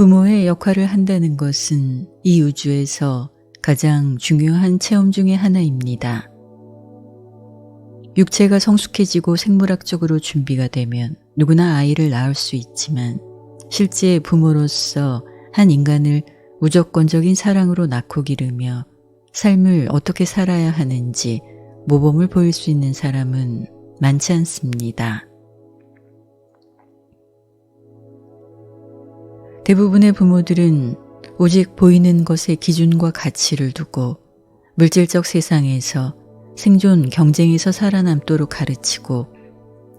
부모의 역할을 한다는 것은 이 우주에서 가장 중요한 체험 중의 하나입니다. 육체가 성숙해지고 생물학적으로 준비가 되면 누구나 아이를 낳을 수 있지만 실제 부모로서 한 인간을 무조건적인 사랑으로 낳고 기르며 삶을 어떻게 살아야 하는지 모범을 보일 수 있는 사람은 많지 않습니다. 대부분의 부모들은 오직 보이는 것에 기준과 가치를 두고 물질적 세상에서 생존 경쟁에서 살아남도록 가르치고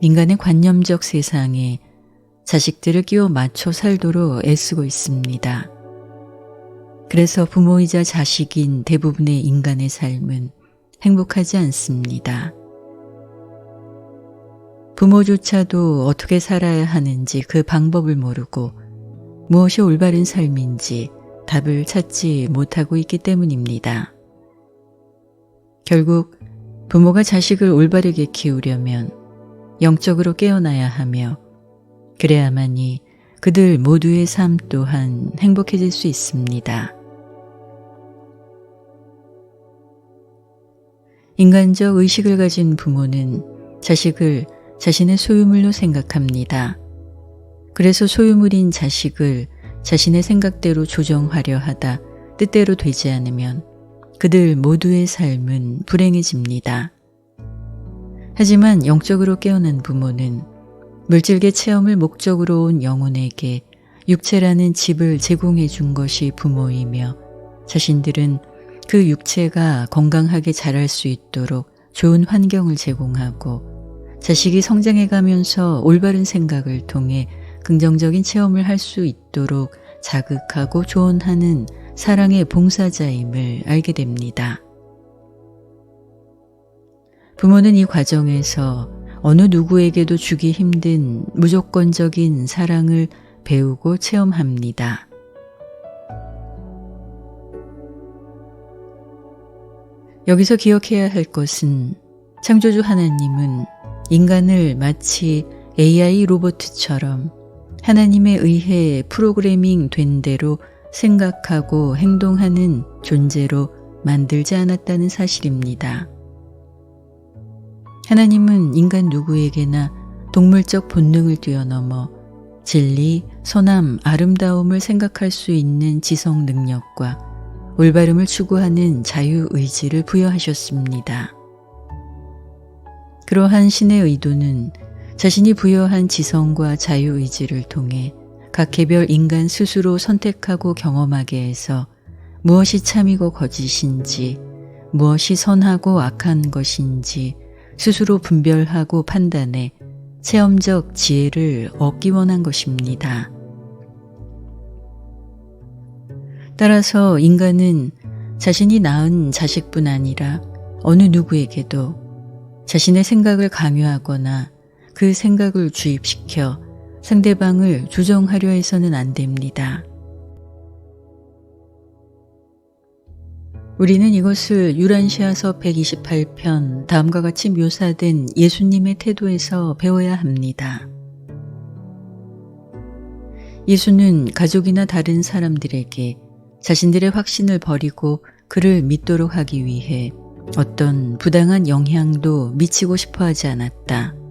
인간의 관념적 세상에 자식들을 끼워 맞춰 살도록 애쓰고 있습니다. 그래서 부모이자 자식인 대부분의 인간의 삶은 행복하지 않습니다. 부모조차도 어떻게 살아야 하는지 그 방법을 모르고 무엇이 올바른 삶인지 답을 찾지 못하고 있기 때문입니다. 결국 부모가 자식을 올바르게 키우려면 영적으로 깨어나야 하며 그래야만이 그들 모두의 삶 또한 행복해질 수 있습니다. 인간적 의식을 가진 부모는 자식을 자신의 소유물로 생각합니다. 그래서 소유물인 자식을 자신의 생각대로 조정하려 하다 뜻대로 되지 않으면 그들 모두의 삶은 불행해집니다. 하지만 영적으로 깨어난 부모는 물질계 체험을 목적으로 온 영혼에게 육체라는 집을 제공해 준 것이 부모이며 자신들은 그 육체가 건강하게 자랄 수 있도록 좋은 환경을 제공하고 자식이 성장해 가면서 올바른 생각을 통해 긍정적인 체험을 할 수 있도록 자극하고 조언하는 사랑의 봉사자임을 알게 됩니다. 부모는 이 과정에서 어느 누구에게도 주기 힘든 무조건적인 사랑을 배우고 체험합니다. 여기서 기억해야 할 것은 창조주 하나님은 인간을 마치 AI 로봇처럼 하나님에 의해 프로그래밍 된 대로 생각하고 행동하는 존재로 만들지 않았다는 사실입니다. 하나님은 인간 누구에게나 동물적 본능을 뛰어넘어 진리, 선함, 아름다움을 생각할 수 있는 지성 능력과 올바름을 추구하는 자유의지를 부여하셨습니다. 그러한 신의 의도는 자신이 부여한 지성과 자유의지를 통해 각 개별 인간 스스로 선택하고 경험하게 해서 무엇이 참이고 거짓인지, 무엇이 선하고 악한 것인지 스스로 분별하고 판단해 체험적 지혜를 얻기 원한 것입니다. 따라서 인간은 자신이 낳은 자식뿐 아니라 어느 누구에게도 자신의 생각을 강요하거나 그 생각을 주입시켜 상대방을 조정하려 해서는 안 됩니다. 우리는 이것을 유란시아서 128편 다음과 같이 묘사된 예수님의 태도에서 배워야 합니다. 예수는 가족이나 다른 사람들에게 자신들의 확신을 버리고 그를 믿도록 하기 위해 어떤 부당한 영향도 미치고 싶어 하지 않았다.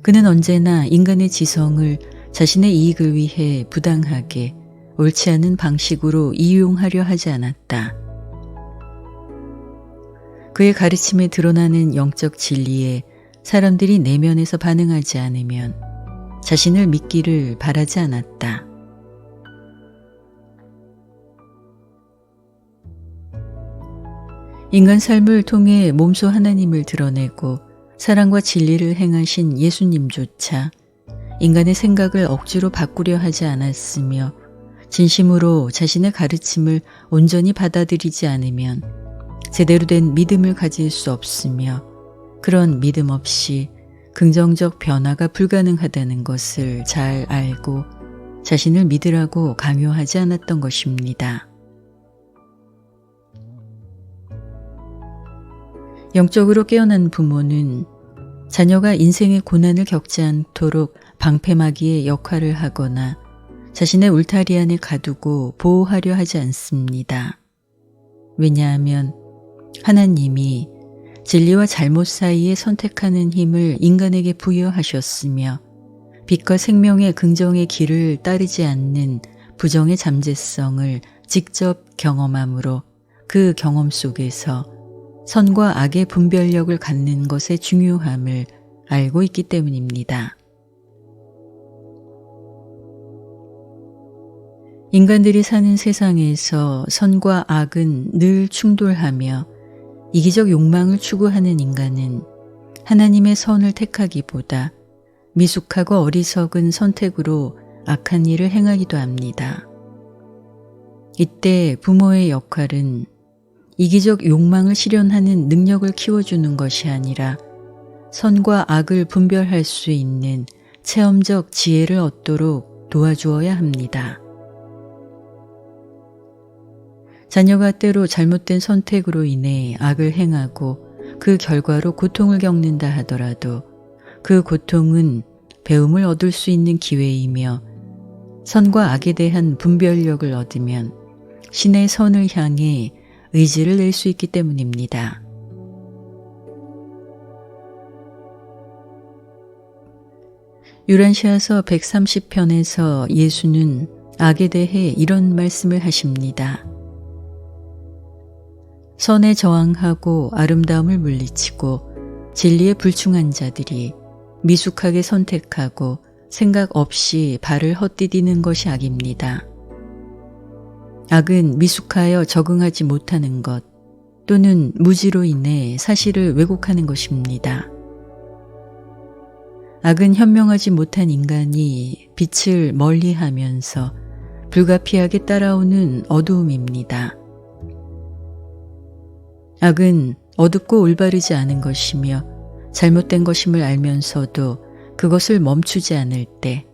그는 언제나 인간의 지성을 자신의 이익을 위해 부당하게 옳지 않은 방식으로 이용하려 하지 않았다. 그의 가르침에 드러나는 영적 진리에 사람들이 내면에서 반응하지 않으면 자신을 믿기를 바라지 않았다. 인간 삶을 통해 몸소 하나님을 드러내고 사랑과 진리를 행하신 예수님조차 인간의 생각을 억지로 바꾸려 하지 않았으며 진심으로 자신의 가르침을 온전히 받아들이지 않으면 제대로 된 믿음을 가질 수 없으며 그런 믿음 없이 긍정적 변화가 불가능하다는 것을 잘 알고 자신을 믿으라고 강요하지 않았던 것입니다. 영적으로 깨어난 부모는 자녀가 인생의 고난을 겪지 않도록 방패막이의 역할을 하거나 자신의 울타리 안에 가두고 보호하려 하지 않습니다. 왜냐하면 하나님이 진리와 잘못 사이에 선택하는 힘을 인간에게 부여하셨으며 빛과 생명의 긍정의 길을 따르지 않는 부정의 잠재성을 직접 경험함으로 그 경험 속에서 선과 악의 분별력을 갖는 것의 중요함을 알고 있기 때문입니다. 인간들이 사는 세상에서 선과 악은 늘 충돌하며 이기적 욕망을 추구하는 인간은 하나님의 선을 택하기보다 미숙하고 어리석은 선택으로 악한 일을 행하기도 합니다. 이때 부모의 역할은 이기적 욕망을 실현하는 능력을 키워주는 것이 아니라 선과 악을 분별할 수 있는 체험적 지혜를 얻도록 도와주어야 합니다. 자녀가 때로 잘못된 선택으로 인해 악을 행하고 그 결과로 고통을 겪는다 하더라도 그 고통은 배움을 얻을 수 있는 기회이며 선과 악에 대한 분별력을 얻으면 신의 선을 향해 의지를 낼 수 있기 때문입니다. 유란시아서 130편에서 예수는 악에 대해 이런 말씀을 하십니다. 선에 저항하고 아름다움을 물리치고 진리에 불충한 자들이 미숙하게 선택하고 생각 없이 발을 헛디디는 것이 악입니다. 악은 미숙하여 적응하지 못하는 것 또는 무지로 인해 사실을 왜곡하는 것입니다. 악은 현명하지 못한 인간이 빛을 멀리하면서 불가피하게 따라오는 어두움입니다. 악은 어둡고 올바르지 않은 것이며 잘못된 것임을 알면서도 그것을 멈추지 않을 때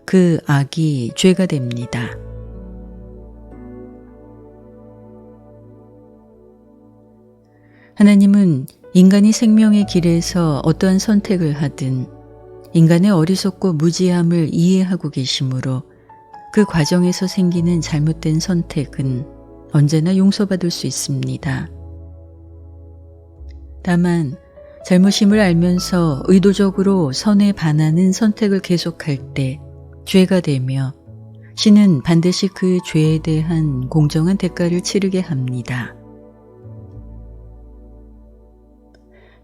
그 악이 죄가 됩니다. 하나님은 인간이 생명의 길에서 어떠한 선택을 하든 인간의 어리석고 무지함을 이해하고 계시므로 그 과정에서 생기는 잘못된 선택은 언제나 용서받을 수 있습니다. 다만 잘못임을 알면서 의도적으로 선에 반하는 선택을 계속할 때 죄가 되며 신은 반드시 그 죄에 대한 공정한 대가를 치르게 합니다.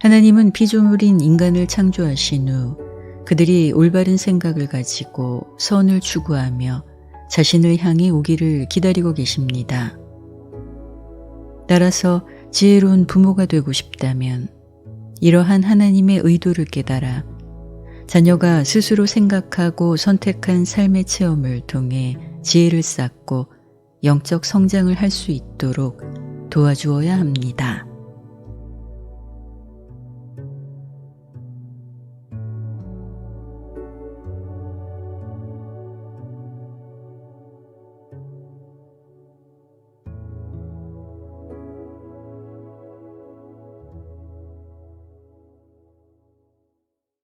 하나님은 피조물인 인간을 창조하신 후 그들이 올바른 생각을 가지고 선을 추구하며 자신을 향해 오기를 기다리고 계십니다. 따라서 지혜로운 부모가 되고 싶다면 이러한 하나님의 의도를 깨달아 자녀가 스스로 생각하고 선택한 삶의 체험을 통해 지혜를 쌓고 영적 성장을 할 수 있도록 도와주어야 합니다.